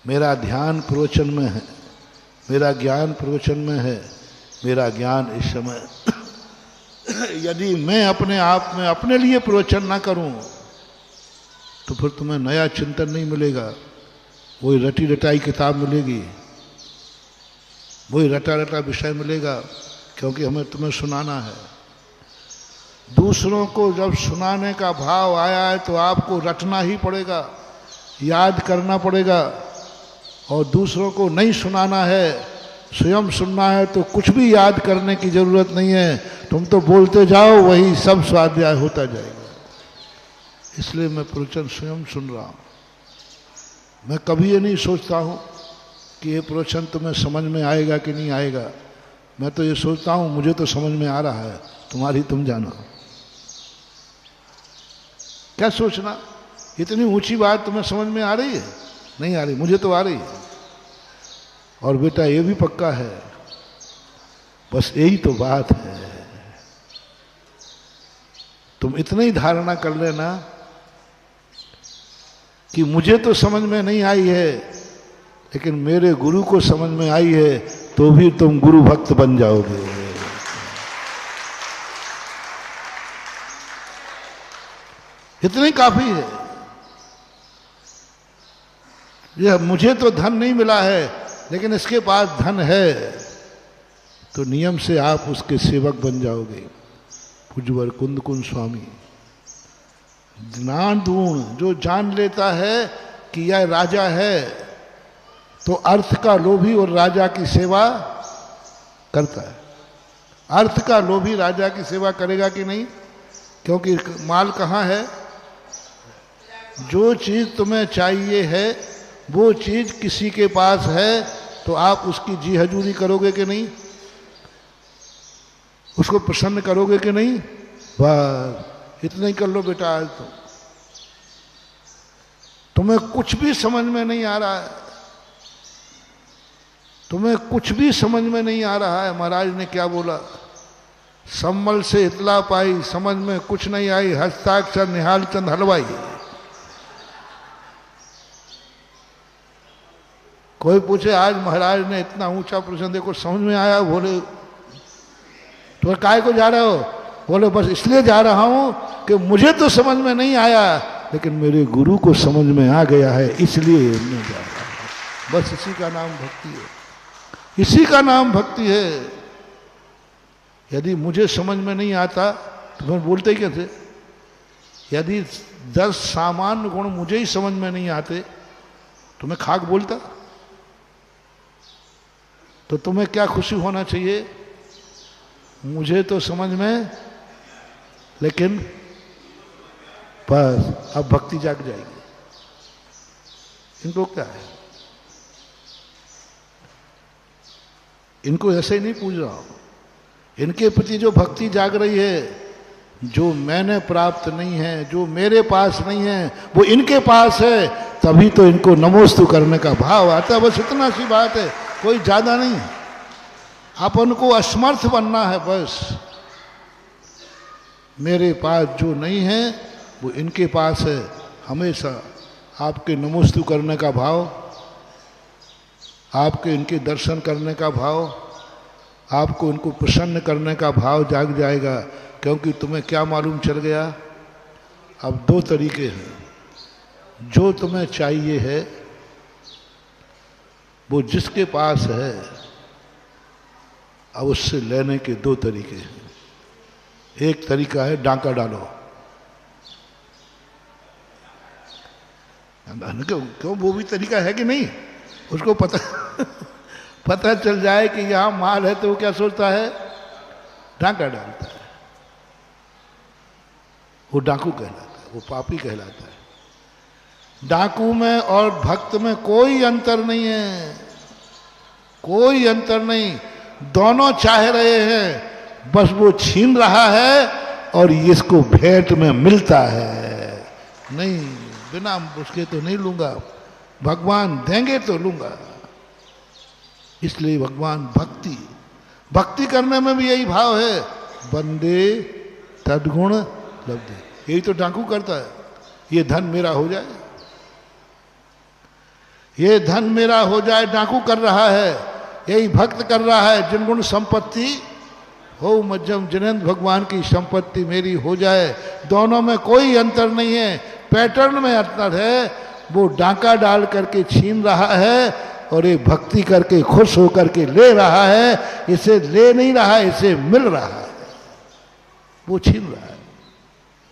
मेरा ध्यान प्रवचन में है, मेरा ज्ञान प्रवचन में है। मेरा ज्ञान इस समय यदि मैं अपने आप में अपने लिए प्रवचन ना करूं तो फिर तुम्हें नया चिंतन नहीं मिलेगा। वही रटी रटाई किताब मिलेगी, वही रटा रटा विषय मिलेगा, क्योंकि हमें तुम्हें सुनाना है। दूसरों को जब सुनाने का भाव आया है तो आपको रटना ही पड़ेगा, याद करना पड़ेगा। और दूसरों को नहीं सुनाना है, स्वयं सुनना है तो कुछ भी याद करने की जरूरत नहीं है। तुम तो बोलते जाओ, वही सब स्वाध्याय होता जाएगा। इसलिए मैं प्रवचन स्वयं सुन रहा हूं। मैं कभी ये नहीं सोचता हूं कि ये प्रवचन तुम्हें समझ में आएगा कि नहीं आएगा। मैं तो ये सोचता हूं मुझे तो समझ में आ रहा है, तुम्हारी तुम जानो। क्या सोचना, इतनी ऊंची बात तुम्हें समझ में आ रही है? नहीं आ रही, मुझे तो आ रही है। और बेटा ये भी पक्का है, बस यही तो बात है। तुम इतना ही धारणा कर लेना कि मुझे तो समझ में नहीं आई है, लेकिन मेरे गुरु को समझ में आई है, तो भी तुम गुरु भक्त बन जाओगे। इतना ही काफी है। यह मुझे तो धन नहीं मिला है, लेकिन इसके पास धन है, तो नियम से आप उसके सेवक बन जाओगे। पूज्यवर कुंद कुंज स्वामी ज्ञान दूण जो जान लेता है कि यह राजा है, तो अर्थ का लोभी और राजा की सेवा करता है। अर्थ का लोभी राजा की सेवा करेगा कि नहीं? क्योंकि माल कहाँ है? जो चीज तुम्हें चाहिए है वो चीज किसी के पास है, तो आप उसकी जी हजूरी करोगे कि नहीं? उसको प्रसन्न करोगे कि नहीं? बस इतना ही कर लो बेटा। आज तो तुम्हें कुछ भी समझ में नहीं आ रहा है, तुम्हें कुछ भी समझ में नहीं आ रहा है। महाराज ने क्या बोला? सम्मल से इतला पाई, समझ में कुछ नहीं आई, हस्ताक्षर निहाल चंद हलवाई। कोई पूछे आज महाराज ने इतना ऊंचा प्रश्न देखो समझ में आया? बोले तो काय को जा रहे हो? बोले बस इसलिए जा रहा हूं कि मुझे तो समझ में नहीं आया, लेकिन मेरे गुरु को समझ में आ गया है, इसलिए मैं जा रहा हूं। बस इसी का नाम भक्ति है, इसी का नाम भक्ति है। यदि मुझे समझ में नहीं आता तो मैं बोलते ही कैसे? यदि 10 सामान्य गुण मुझे ही समझ में नहीं आते तो मैं खाक बोलता? तो तुम्हें क्या खुशी होना चाहिए? मुझे तो समझ में, लेकिन बस अब भक्ति जाग जाएगी। इनको क्या है? इनको ऐसे ही नहीं पूछ रहा हूं। इनके प्रति जो भक्ति जाग रही है, जो मैंने प्राप्त नहीं है, जो मेरे पास नहीं है, वो इनके पास है, तभी तो इनको नमोस्तु करने का भाव आता है। बस इतना सी बात है, कोई ज्यादा नहीं। अपन को असमर्थ बनना है बस। मेरे पास जो नहीं है वो इनके पास है। हमेशा आपके नमोस्तु करने का भाव, आपके इनके दर्शन करने का भाव, आपको इनको प्रसन्न करने का भाव जाग जाएगा। क्योंकि तुम्हें क्या मालूम चल गया? अब 2 तरीके हैं। जो तुम्हें चाहिए है वो जिसके पास है, अब उससे लेने के 2 तरीके हैं। एक तरीका है डांका डालो। क्यों वो भी तरीका है कि नहीं? उसको पता चल जाए कि यहां माल है तो वो क्या सोचता है? डांका डालता है। वो डाकू कहलाता है, वो पापी कहलाता है। डाकू में और भक्त में कोई अंतर नहीं है, कोई अंतर नहीं। दोनों चाह रहे हैं, बस वो छीन रहा है और इसको भेंट में मिलता है। नहीं, बिना उसके तो नहीं लूंगा, भगवान देंगे तो लूंगा। इसलिए भगवान भक्ति करने में भी यही भाव है, बंदे तद्गुण लब्धि। यही तो डाकू करता है, ये धन मेरा हो जाए। ये धन मेरा हो जाए डाकू कर रहा है, यही भक्त कर रहा है जिनगुण संपत्ति हो मध्यम, जिनेंद्र भगवान की संपत्ति मेरी हो जाए। दोनों में कोई अंतर नहीं है, पैटर्न में अंतर है। वो डाका डाल करके छीन रहा है और ये भक्ति करके खुश होकर के ले रहा है। इसे ले नहीं रहा है, इसे मिल रहा है, वो छीन रहा है।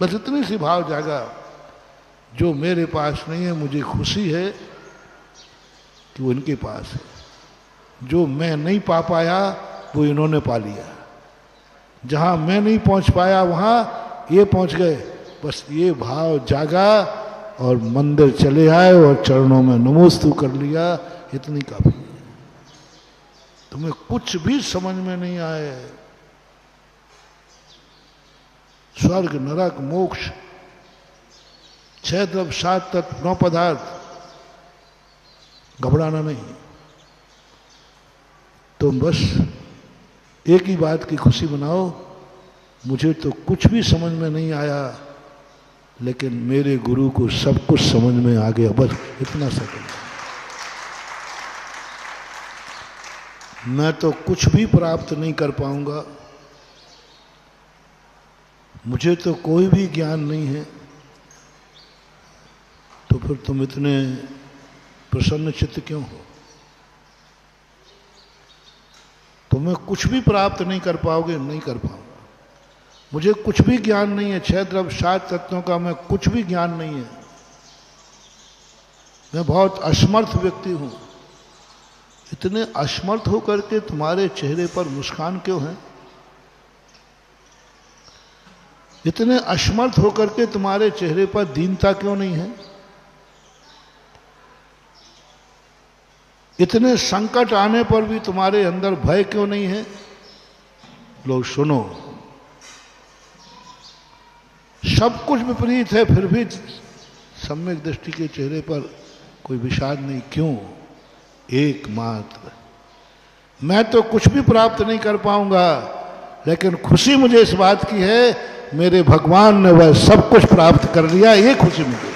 बस इतनी सी भाव जागा, जो मेरे पास नहीं है मुझे खुशी है कि वो इनके पास है, जो मैं नहीं पा पाया वो इन्होंने पा लिया, जहां मैं नहीं पहुंच पाया वहां ये पहुंच गए। बस ये भाव जागा और मंदिर चले आए और चरणों में नमोस्तु कर लिया, इतनी काफी है। तुम्हें कुछ भी समझ में नहीं आए, स्वर्ग नरक मोक्ष 6 द्रव्य 7 तत्व 9 पदार्थ, घबराना नहीं। तुम बस एक ही बात की खुशी मनाओ, मुझे तो कुछ भी समझ में नहीं आया लेकिन मेरे गुरु को सब कुछ समझ में आ गया, बस इतना सा करो। मैं तो कुछ भी प्राप्त नहीं कर पाऊंगा, मुझे तो कोई भी ज्ञान नहीं है, तो फिर तुम इतने प्रसन्न चित्त क्यों हो? तुम्हें कुछ भी प्राप्त नहीं कर पाओगे, नहीं कर पाऊंगा। मुझे कुछ भी ज्ञान नहीं है, 6 द्रव्य 7 तत्वों का मैं कुछ भी ज्ञान नहीं है, मैं बहुत असमर्थ व्यक्ति हूं। इतने असमर्थ होकर के तुम्हारे चेहरे पर मुस्कान क्यों है? इतने असमर्थ होकर के तुम्हारे चेहरे पर दीनता क्यों नहीं है? इतने संकट आने पर भी तुम्हारे अंदर भय क्यों नहीं है? लो सुनो, सब कुछ विपरीत है फिर भी सम्यक दृष्टि के चेहरे पर कोई विषाद नहीं। क्यों? एकमात्र, मैं तो कुछ भी प्राप्त नहीं कर पाऊंगा लेकिन खुशी मुझे इस बात की है मेरे भगवान ने वह सब कुछ प्राप्त कर लिया, ये खुशी मुझे।